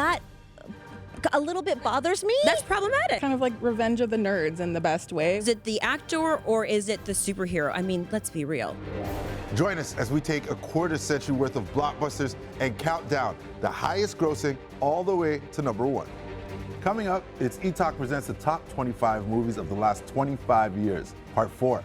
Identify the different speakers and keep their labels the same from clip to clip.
Speaker 1: that a little bit bothers me.
Speaker 2: That's problematic.
Speaker 3: Kind of like Revenge of the Nerds in the best way.
Speaker 2: Is it the actor or is it the superhero? I mean, let's be real.
Speaker 4: Join us as we take a quarter century worth of blockbusters and count down the highest grossing all the way to number 1. Coming up, it's Etalk presents the top 25 movies of the last 25 years, part 4.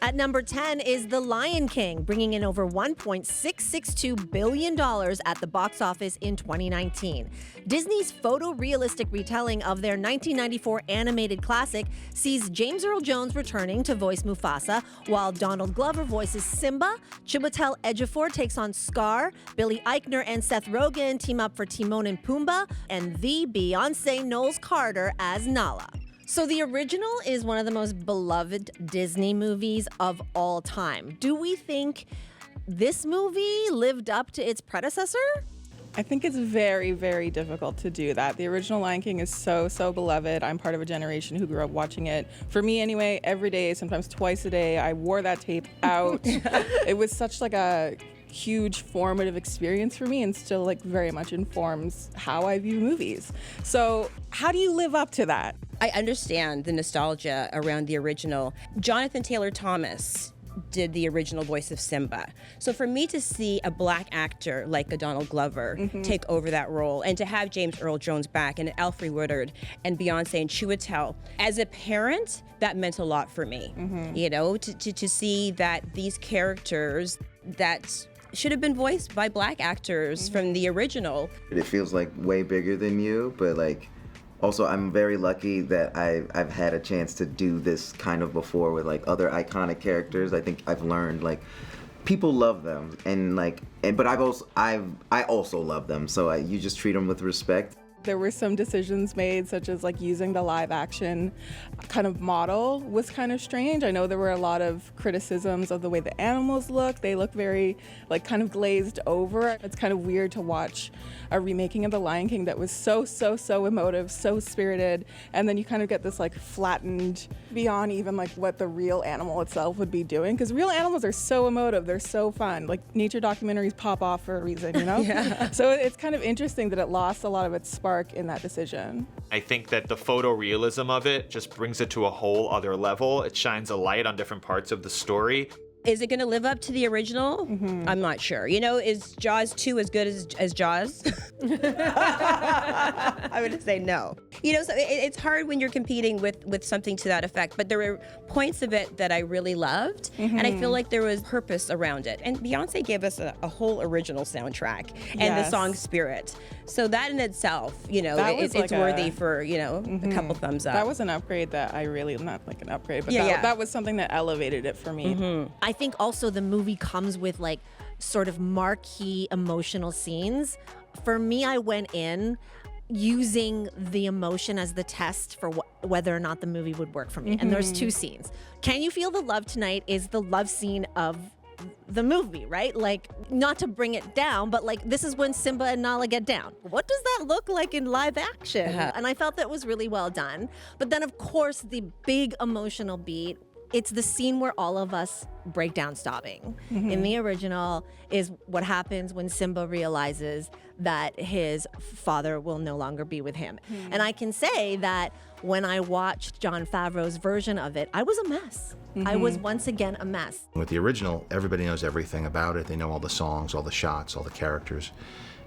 Speaker 1: At number 10 is The Lion King, bringing in over $1.662 billion at the box office in 2019. Disney's photorealistic retelling of their 1994 animated classic sees James Earl Jones returning to voice Mufasa, while Donald Glover voices Simba, Chiwetel Ejiofor takes on Scar, Billy Eichner and Seth Rogen team up for Timon and Pumbaa, and the Beyoncé Knowles Carter as Nala. So the original is one of the most beloved Disney movies of all time. Do we think this movie lived up to its predecessor?
Speaker 3: I think it's very, very difficult to do that. The original Lion King is so, so beloved. I'm part of a generation who grew up watching it. For me anyway, every day, sometimes twice a day, I wore that tape out. It was such like a huge formative experience for me and still like very much informs how I view movies. So how do you live up to that?
Speaker 2: I understand the nostalgia around the original. Jonathan Taylor Thomas did the original voice of Simba. So for me to see a black actor like a Donald Glover take over that role, and to have James Earl Jones back and Alfre Woodard and Beyonce and Chiwetel, as a parent, that meant a lot for me. You know, to see that these characters that should have been voiced by black actors from the original.
Speaker 5: It feels like way bigger than you, but like also I'm very lucky that I've had a chance to do this kind of before with like other iconic characters. I think I've learned like people love them but I also love them, so you just treat them with respect.
Speaker 3: There were some decisions made, such as like using the live action kind of model was kind of strange. I know there were a lot of criticisms of the way the animals look. They look very like kind of glazed over. It's kind of weird to watch a remaking of The Lion King that was so emotive, so spirited, and then you kind of get this like flattened beyond even like what the real animal itself would be doing, because real animals are so emotive, they're so fun. Like nature documentaries pop off for a reason, you know?
Speaker 2: Yeah.
Speaker 3: So it's kind of interesting that it lost a lot of its spark in that decision.
Speaker 6: I think that the photorealism of it just brings it to a whole other level. It shines a light on different parts of the story.
Speaker 2: Is it going to live up to the original? I'm not sure. You know, is Jaws 2 as good as Jaws? I'm going to say no. You know, so it's hard when you're competing with something to that effect, but there were points of it that I really loved, and I feel like there was purpose around it. And Beyonce gave us a whole original soundtrack and the song Spirit. So that in itself, you know, it's worthy for, you know, a couple thumbs up.
Speaker 3: That was an upgrade that I really, not like an upgrade, but that was something that elevated it for me.
Speaker 1: I think also the movie comes with like sort of marquee emotional scenes. For me, I went in using the emotion as the test for whether or not the movie would work for me. And there's 2 scenes. Can You Feel the Love Tonight is the love scene of the movie, right? Like, not to bring it down, but like this is when Simba and Nala get down. What does that look like in live action? And I felt that was really well done. But then of course the big emotional beat, it's the scene where all of us break down sobbing. In the original is what happens when Simba realizes that his father will no longer be with him. And I can say that when I watched Jon Favreau's version of it, I was a mess. I was once again a mess.
Speaker 7: With the original, everybody knows everything about it. They know all the songs, all the shots, all the characters.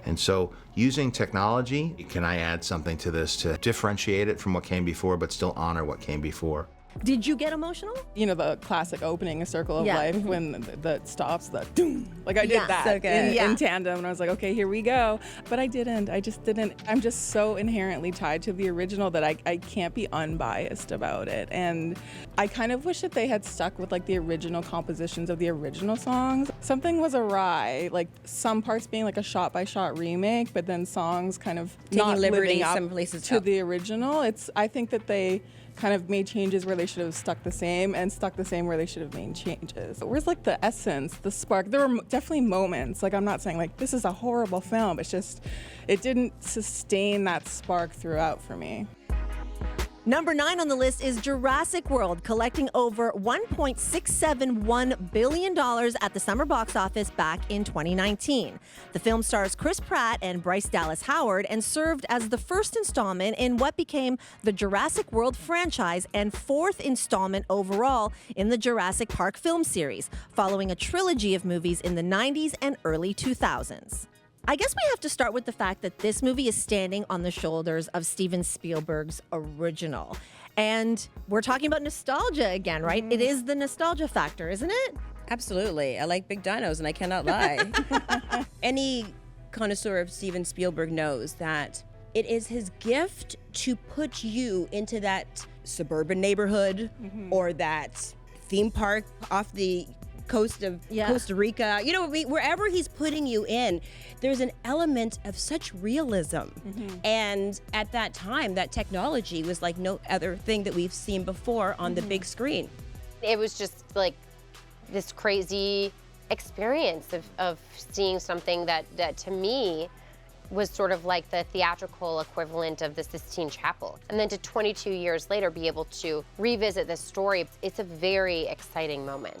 Speaker 7: And so using technology, can I add something to this to differentiate it from what came before, but still honor what came before?
Speaker 1: Did you get emotional?
Speaker 3: You know, the classic opening, A Circle of Life, when the stops, the doom. Like I did
Speaker 1: Yeah,
Speaker 3: that
Speaker 1: so good.
Speaker 3: in tandem, and I was like, okay, here we go. But I just didn't. I'm just so inherently tied to the original that I can't be unbiased about it. And I kind of wish that they had stuck with like the original compositions of the original songs. Something was awry, like some parts being like a shot-by-shot remake, but then songs kind of
Speaker 2: taking
Speaker 3: not
Speaker 2: liberties
Speaker 3: living up
Speaker 2: some places
Speaker 3: to the original. I think that they kind of made changes where they should have stuck the same, and stuck the same where they should have made changes. Where's like the essence, the spark? There were definitely moments, like I'm not saying like this is a horrible film, it's just, it didn't sustain that spark throughout for me.
Speaker 1: Number 9 on the list is Jurassic World, collecting over $1.671 billion at the summer box office back in 2019. The film stars Chris Pratt and Bryce Dallas Howard and served as the first installment in what became the Jurassic World franchise and 4th installment overall in the Jurassic Park film series, following a trilogy of movies in the 90s and early 2000s. I guess we have to start with the fact that this movie is standing on the shoulders of Steven Spielberg's original. And we're talking about nostalgia again, right? It is the nostalgia factor, isn't it?
Speaker 2: Absolutely. I like big dinos, and I cannot lie. Any connoisseur of Steven Spielberg knows that it is his gift to put you into that suburban neighborhood or that theme park off the coast of Costa Rica, you know, wherever he's putting you in, there's an element of such realism. And at that time, that technology was like no other thing that we've seen before on the big screen.
Speaker 8: It was just like this crazy experience of seeing something that to me was sort of like the theatrical equivalent of the Sistine Chapel. And then to 22 years later be able to revisit this story, it's a very exciting moment.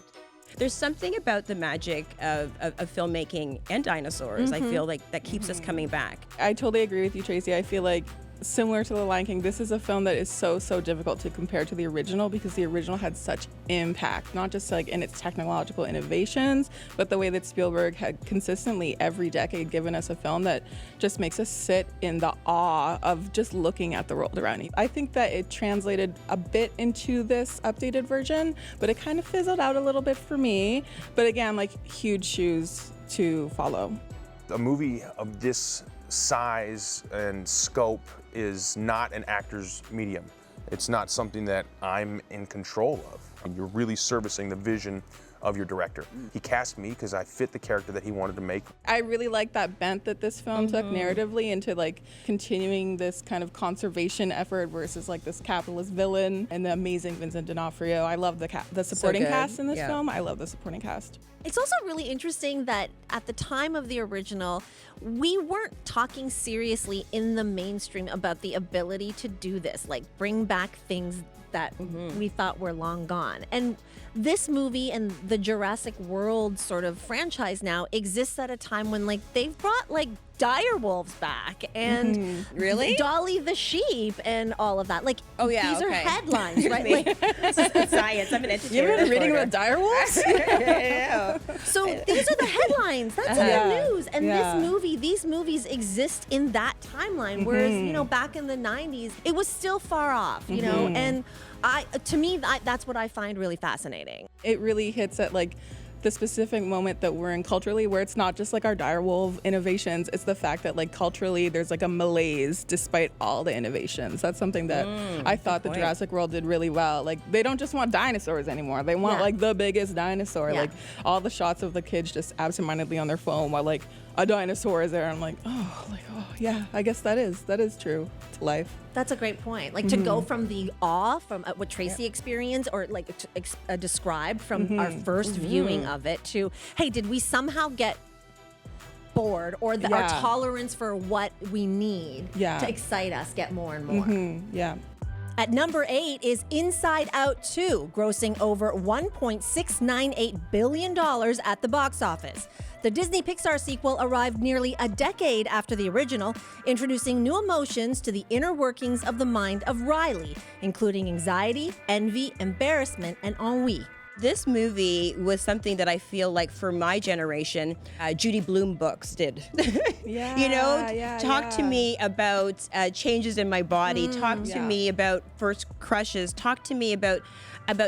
Speaker 2: There's something about the magic of filmmaking and dinosaurs, I feel like, that keeps us coming back.
Speaker 3: I totally agree with you, Traci. I feel like similar to The Lion King, this is a film that is so difficult to compare to the original because the original had such impact, not just like in its technological innovations, but the way that Spielberg had consistently every decade given us a film that just makes us sit in the awe of just looking at the world around you. I think that it translated a bit into this updated version, but it kind of fizzled out a little bit for me. But again, like huge shoes to follow.
Speaker 9: A movie of this size and scope is not an actor's medium. It's not something that I'm in control of. And you're really servicing the vision of your director. He cast me because I fit the character that he wanted to make.
Speaker 3: I really like that bent that this film took narratively into like continuing this kind of conservation effort versus like this capitalist villain and the amazing Vincent D'Onofrio. I love the supporting cast in this film. I love the supporting cast.
Speaker 1: It's also really interesting that at the time of the original, we weren't talking seriously in the mainstream about the ability to do this, like bring back things that we thought were long gone. And this movie and the Jurassic World sort of franchise now exists at a time when like they've brought like dire wolves back and
Speaker 2: Really?
Speaker 1: Dolly the sheep and all of that. Like, these are headlines, right? Like,
Speaker 2: Science. I'm an educator.
Speaker 3: You ever been reading about dire wolves?
Speaker 1: so these are the headlines. That's in the news. And these movies exist in that timeline. Whereas, you know, back in the 90s, it was still far off, you know? And to me, that's what I find really fascinating.
Speaker 3: It really hits at like the specific moment that we're in culturally, where it's not just like our direwolf innovations, it's the fact that like culturally there's like a malaise despite all the innovations. That's something that I thought the Jurassic World did really well. Like they don't just want dinosaurs anymore. They want like the biggest dinosaur. Like all the shots of the kids just absentmindedly on their phone while like a dinosaur is there. I'm like, oh yeah, I guess that is true to life.
Speaker 1: That's a great point. Like to go from the awe from what Traci experienced or like described from our first viewing of it to, hey, did we somehow get bored or our tolerance for what we need to excite us get more and more? At number 8 is Inside Out 2, grossing over $1.698 billion at the box office. The Disney Pixar sequel arrived nearly a decade after the original, introducing new emotions to the inner workings of the mind of Riley, including anxiety, envy, embarrassment, and ennui.
Speaker 2: This movie was something that I feel like for my generation, Judy Blume books did. You know, talk to me about changes in my body. Talk to me about first crushes. Talk to me about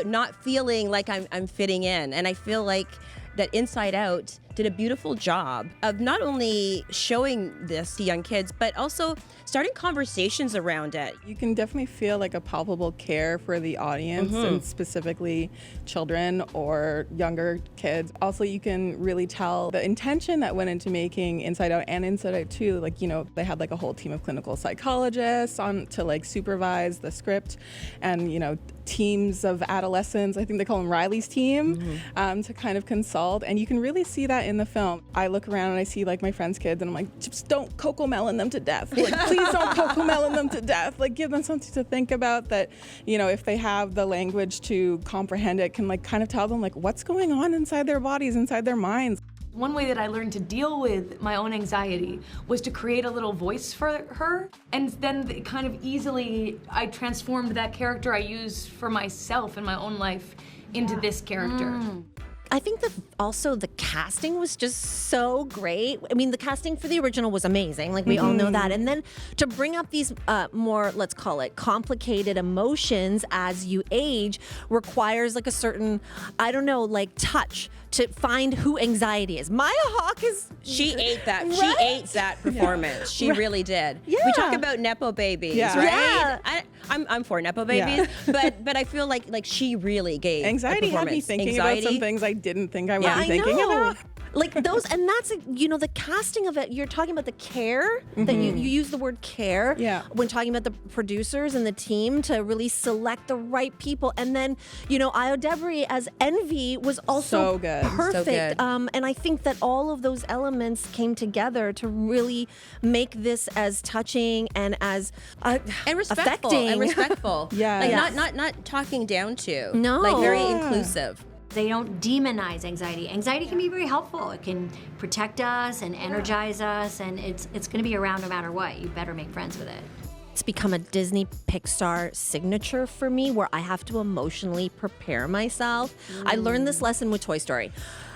Speaker 2: not feeling like I'm fitting in. And I feel like that Inside Out did a beautiful job of not only showing this to young kids, but also starting conversations around it.
Speaker 3: You can definitely feel like a palpable care for the audience and specifically children or younger kids. Also, you can really tell the intention that went into making Inside Out and Inside Out 2. Like, you know, they had like a whole team of clinical psychologists on to like supervise the script and, you know, teams of adolescents, I think they call them Riley's team, to kind of consult. And you can really see that in the film. I look around and I see like my friends' kids and I'm like, just don't cocomelon them to death. Like, please don't cocomelon them to death. Like, give them something to think about that, you know, if they have the language to comprehend it, can like kind of tell them like what's going on inside their bodies, inside their minds.
Speaker 10: One way that I learned to deal with my own anxiety was to create a little voice for her, and then kind of easily I transformed that character I use for myself in my own life into this character.
Speaker 1: I think that also the casting was just so great. I mean, the casting for the original was amazing. Like, we all know that. And then to bring up these more, let's call it, complicated emotions as you age requires like a certain, I don't know, like touch to find who anxiety is. Maya Hawke is...
Speaker 2: She ate that.
Speaker 1: Right?
Speaker 2: She ate that performance. She really did.
Speaker 1: Yeah.
Speaker 2: We talk about Nepo babies,
Speaker 3: Yeah.
Speaker 2: right?
Speaker 1: Yeah.
Speaker 2: I'm for Nepo babies, but I feel like she really gave
Speaker 3: Anxiety
Speaker 2: a
Speaker 3: had me
Speaker 2: performance.
Speaker 3: thinking about some things I didn't think I would be
Speaker 1: I
Speaker 3: thinking
Speaker 1: know.
Speaker 3: about.
Speaker 1: Like those, and that's, you know, the casting of it, you're talking about the care, that you use the word care when talking about the producers and the team to really select the right people. And then, you know, Io Debris as Envy was also
Speaker 3: So good.
Speaker 1: perfect.
Speaker 2: So good.
Speaker 1: And I think that all of those elements came together to really make this as touching and as
Speaker 2: and respectful
Speaker 1: affecting.
Speaker 2: and respectful.
Speaker 3: Yeah.
Speaker 2: Like
Speaker 1: Yes.
Speaker 2: not talking down to.
Speaker 1: No.
Speaker 2: Like very
Speaker 3: Yeah.
Speaker 2: inclusive.
Speaker 11: They don't demonize anxiety. Anxiety can be very helpful. It can protect us and energize us, and it's going to be around no matter what. You better make friends with it.
Speaker 1: It's become a Disney Pixar signature for me where I have to emotionally prepare myself. I learned this lesson with Toy Story.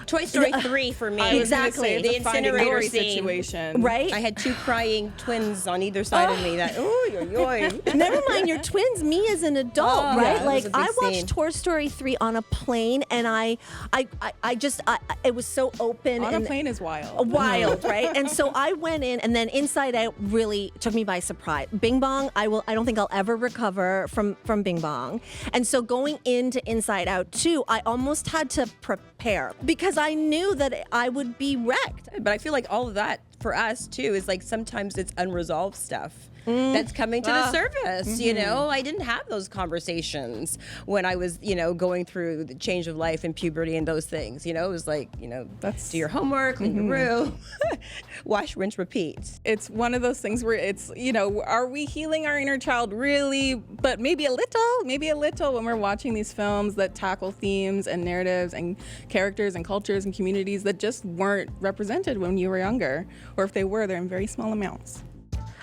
Speaker 2: Toy Story 3 for me.
Speaker 3: I was gonna say,
Speaker 1: Exactly.
Speaker 3: it's
Speaker 2: The
Speaker 3: a Finding
Speaker 2: incinerator
Speaker 3: Dory
Speaker 2: scene.
Speaker 3: situation.
Speaker 1: Right?
Speaker 2: I had two crying twins on either side of me. That
Speaker 1: Never mind your twins, me as an adult,
Speaker 2: Oh,
Speaker 1: right?
Speaker 2: yeah, it
Speaker 1: Like
Speaker 2: was a big
Speaker 1: I watched
Speaker 2: scene.
Speaker 1: Toy Story 3 on a plane and I just it was so open
Speaker 3: On
Speaker 1: and
Speaker 3: a plane is wild.
Speaker 1: wild, right? And so I went in, and then Inside Out really took me by surprise. Bing Bong, I don't think I'll ever recover from Bing Bong. And so going into Inside Out 2, I almost had to prepare because I knew that I would be wrecked.
Speaker 2: But I feel like all of that for us too is like sometimes it's unresolved stuff that's coming to the surface. You know, I didn't have those conversations when I was, you know, going through the change of life and puberty and those things. You know, it was like, you know, do your homework, clean your room, wash, rinse, repeat.
Speaker 3: It's one of those things where it's, you know, are we healing our inner child really? But maybe a little when we're watching these films that tackle themes and narratives and characters and cultures and communities that just weren't represented when you were younger. Or if they were, they're in very small amounts.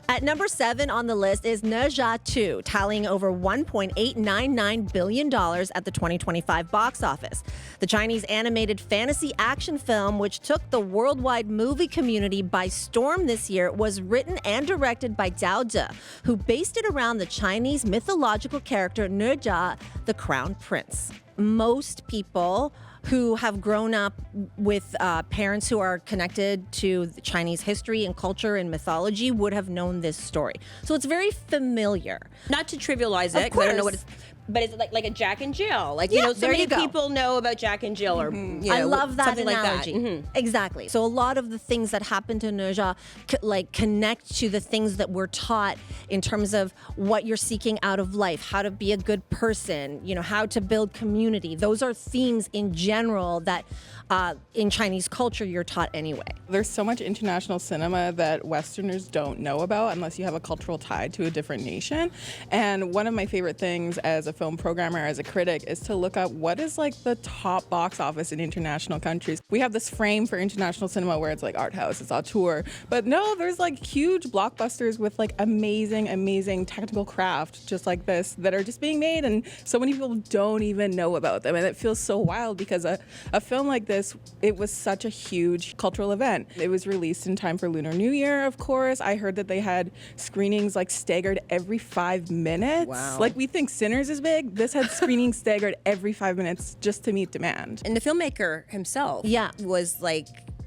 Speaker 1: At number 7 on the list is Ne Zha 2, tallying over $1.899 billion at the 2025 box office. The Chinese animated fantasy action film, which took the worldwide movie community by storm this year, was written and directed by Zhao De, who based it around the Chinese mythological character Ne Zha, the Crown Prince. Most people who have grown up with parents who are connected to Chinese history and culture and mythology would have known this story. So it's very familiar.
Speaker 2: Not to trivialize it, because I don't know what it's, but it's like a Jack and Jill. Like, you
Speaker 1: Yeah,
Speaker 2: know, so
Speaker 1: there
Speaker 2: many
Speaker 1: you go.
Speaker 2: people know about Jack and Jill or, you know,
Speaker 1: I love that
Speaker 2: something
Speaker 1: analogy.
Speaker 2: like that.
Speaker 1: Exactly. So a lot of the things that happen to Ne Zha like connect to the things that we're taught in terms of what you're seeking out of life, how to be a good person, you know, how to build community. Those are themes in general that in Chinese culture you're taught anyway.
Speaker 3: There's so much international cinema that Westerners don't know about unless you have a cultural tie to a different nation. And one of my favorite things as a film programmer, as a critic, is to look up what is like the top box office in international countries. We have this frame for international cinema where it's like art house, it's auteur. But no, there's like huge blockbusters with like amazing technical craft just like this that are just being made, and so many people don't even know about them. And it feels so wild because a film like this, it was such a huge cultural event. It was released in time for Lunar New Year, of course. I heard that they had screenings like staggered every 5 minutes.
Speaker 2: Wow.
Speaker 3: Like we think Sinners is big. This had screenings staggered every 5 minutes just to meet demand.
Speaker 2: And the filmmaker himself was like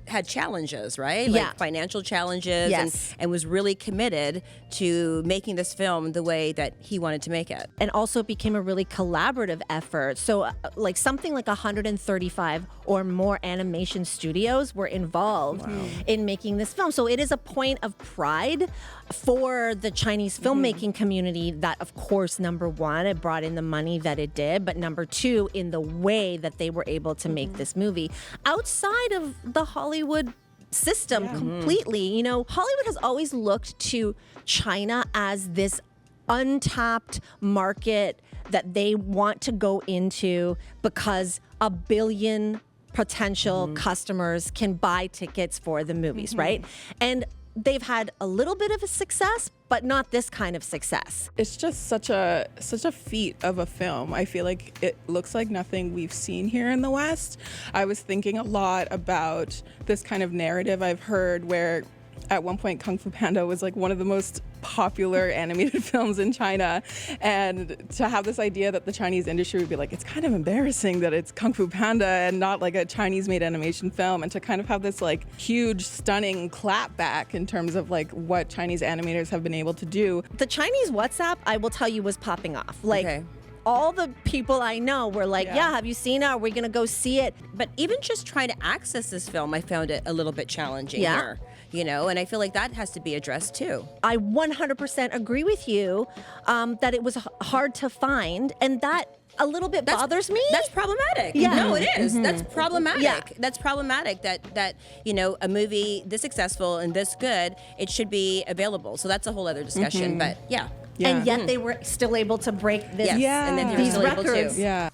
Speaker 2: had challenges, right?
Speaker 1: Yeah.
Speaker 2: Like financial challenges,
Speaker 1: Yes.
Speaker 2: and was really committed to making this film the way that he wanted to make it.
Speaker 1: And also it became a really collaborative effort. So like something like 135 or more animation studios were involved in making this film. So it is a point of pride for the Chinese filmmaking community that, of course, number one, it brought in the money that it did, but number two, in the way that they were able to make this movie outside of the Hollywood system completely. You know, Hollywood has always looked to China as this untapped market that they want to go into because 1 billion potential customers can buy tickets for the movies, right? And they've had a little bit of a success, but not this kind of success.
Speaker 3: It's just such a feat of a film. I feel like it looks like nothing we've seen here in the West. I was thinking a lot about this kind of narrative I've heard where at one point Kung Fu Panda was like one of the most popular animated films in China, and to have this idea that the Chinese industry would be like, it's kind of embarrassing that it's Kung Fu Panda and not like a Chinese made animation film, and to kind of have this like huge stunning clapback in terms of like what Chinese animators have been able to do.
Speaker 1: The Chinese WhatsApp, I will tell you, was popping off. Like all the people I know were like, yeah, have you seen it? Are we gonna go see it?
Speaker 2: But even just trying to access this film, I found it a little bit challenging here. You know, and I feel like that has to be addressed too.
Speaker 1: I 100% agree with you that it was hard to find, and that a little bit bothers me.
Speaker 2: That's problematic.
Speaker 1: Yeah.
Speaker 2: No, it is. That's problematic.
Speaker 1: Yeah.
Speaker 2: That's problematic that, you know, a movie this successful and this good, it should be available. So that's a whole other discussion, but yeah.
Speaker 1: And yet they were still able to break this,
Speaker 2: and then they were
Speaker 1: these
Speaker 2: still able
Speaker 1: records.
Speaker 2: to.
Speaker 3: Yeah.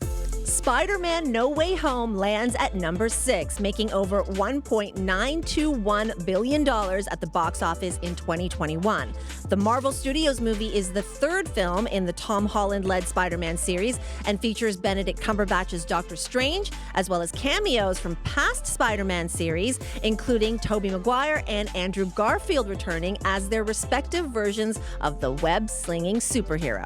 Speaker 1: Spider-Man No Way Home lands at number 6, making over $1.921 billion at the box office in 2021. The Marvel Studios movie is the third film in the Tom Holland-led Spider-Man series and features Benedict Cumberbatch's Doctor Strange, as well as cameos from past Spider-Man series, including Tobey Maguire and Andrew Garfield returning as their respective versions of the web-slinging superhero.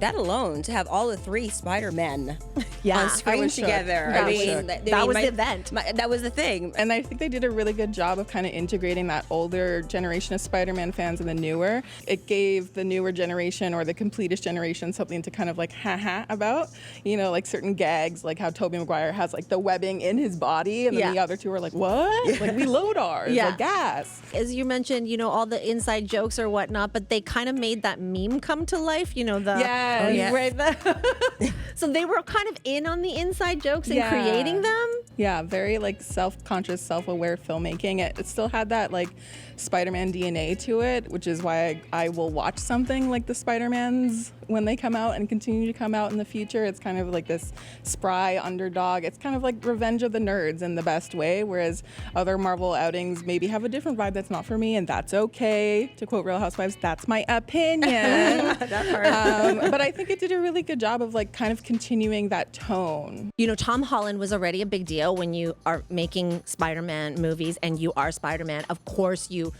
Speaker 2: That alone, to have all the 3 Spider-Men on
Speaker 3: I
Speaker 2: screen
Speaker 3: was shook.
Speaker 2: together.
Speaker 3: I
Speaker 2: I
Speaker 3: was
Speaker 2: mean,
Speaker 3: shook.
Speaker 1: That was the event.
Speaker 2: That was the thing.
Speaker 3: And I think they did a really good job of kind of integrating that older generation of Spider-Man fans and the newer. It gave the newer generation or the completist generation something to kind of like ha-ha about. You know, like certain gags, like how Tobey Maguire has like the webbing in his body, and then the other two are like, what? Like, we load ours, like gas.
Speaker 1: As you mentioned, you know, all the inside jokes or whatnot, but they kind of made that meme come to life, you know, the right there. So they were kind of in on the inside jokes and creating them.
Speaker 3: Yeah, very like self-conscious, self-aware filmmaking. It still had that like Spider-Man DNA to it, which is why I will watch something like the Spider-Mans when they come out and continue to come out in the future. It's kind of like this spry underdog. It's kind of like Revenge of the Nerds in the best way, whereas other Marvel outings maybe have a different vibe that's not for me, and that's okay. To quote Real Housewives, that's my opinion. But I think it did a really good job of like kind of continuing that tone.
Speaker 1: You know, Tom Holland was already a big deal when you are making Spider-Man movies and you are Spider-Man. Of course, you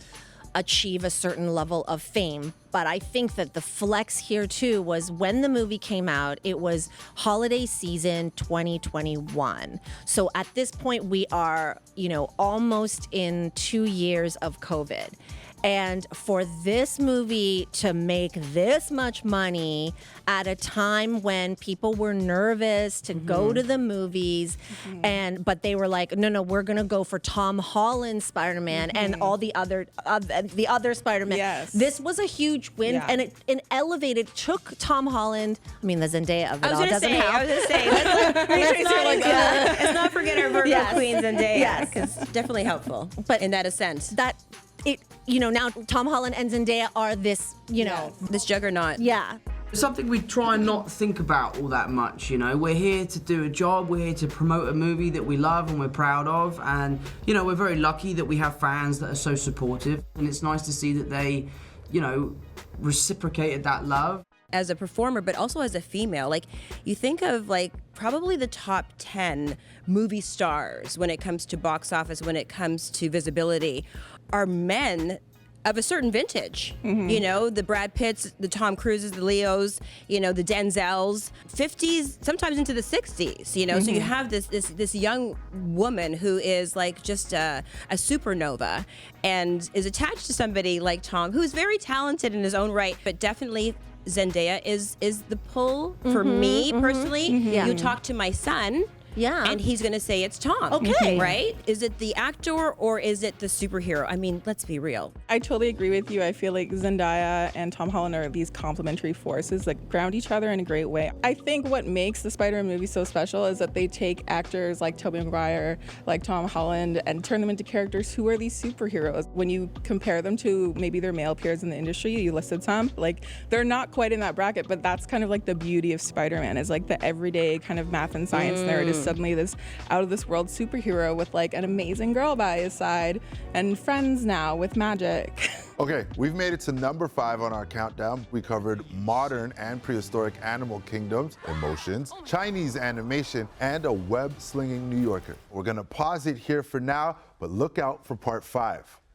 Speaker 1: achieve a certain level of fame. But I think that the flex here too was when the movie came out, it was holiday season 2021. So at this point we are, you know, almost in 2 years of COVID. And for this movie to make this much money at a time when people were nervous to go to the movies, but they were like, no, we're gonna go for Tom Holland's Spider-Man and all the other Spider-Man.
Speaker 3: Yes.
Speaker 1: This was a huge win, and it elevated, took Tom Holland. I mean, the Zendaya of it all doesn't help.
Speaker 2: I was gonna say, let's not forget our Virgo Queen Zendaya, because definitely helpful. But in that sense,
Speaker 1: now Tom Holland and Zendaya are this,
Speaker 2: this juggernaut.
Speaker 1: Yeah.
Speaker 12: It's something we try and not think about all that much, you know. We're here to do a job, we're here to promote a movie that we love and we're proud of, and, you know, we're very lucky that we have fans that are so supportive, and it's nice to see that they, you know, reciprocated that love.
Speaker 2: As a performer, but also as a female, like, you think of, like, probably the top 10 movie stars when it comes to box office, when it comes to visibility, are men of a certain vintage. You know, the Brad Pitts, the Tom Cruises, the Leos, you know, the Denzels, 50s, sometimes into the 60s, you know. So you have this young woman who is like just a supernova and is attached to somebody like Tom, who's very talented in his own right, but definitely Zendaya is the pull for me personally. You talk to my son, and he's gonna say it's Tom.
Speaker 1: Okay.
Speaker 2: Right? Is it the actor or is it the superhero? I mean, let's be real.
Speaker 3: I totally agree with you. I feel like Zendaya and Tom Holland are these complementary forces that ground each other in a great way. I think what makes the Spider-Man movie so special is that they take actors like Tobey Maguire, like Tom Holland, and turn them into characters who are these superheroes. When you compare them to maybe their male peers in the industry, you listed some, like they're not quite in that bracket, but that's kind of like the beauty of Spider-Man, is like the everyday kind of math and science nerd is suddenly this out of this world superhero with like an amazing girl by his side and friends now with magic.
Speaker 4: Okay, we've made it to number 5 on our countdown. We covered modern and prehistoric animal kingdoms, emotions, Chinese animation, and a web-slinging New Yorker. We're gonna pause it here for now, but look out for part 5.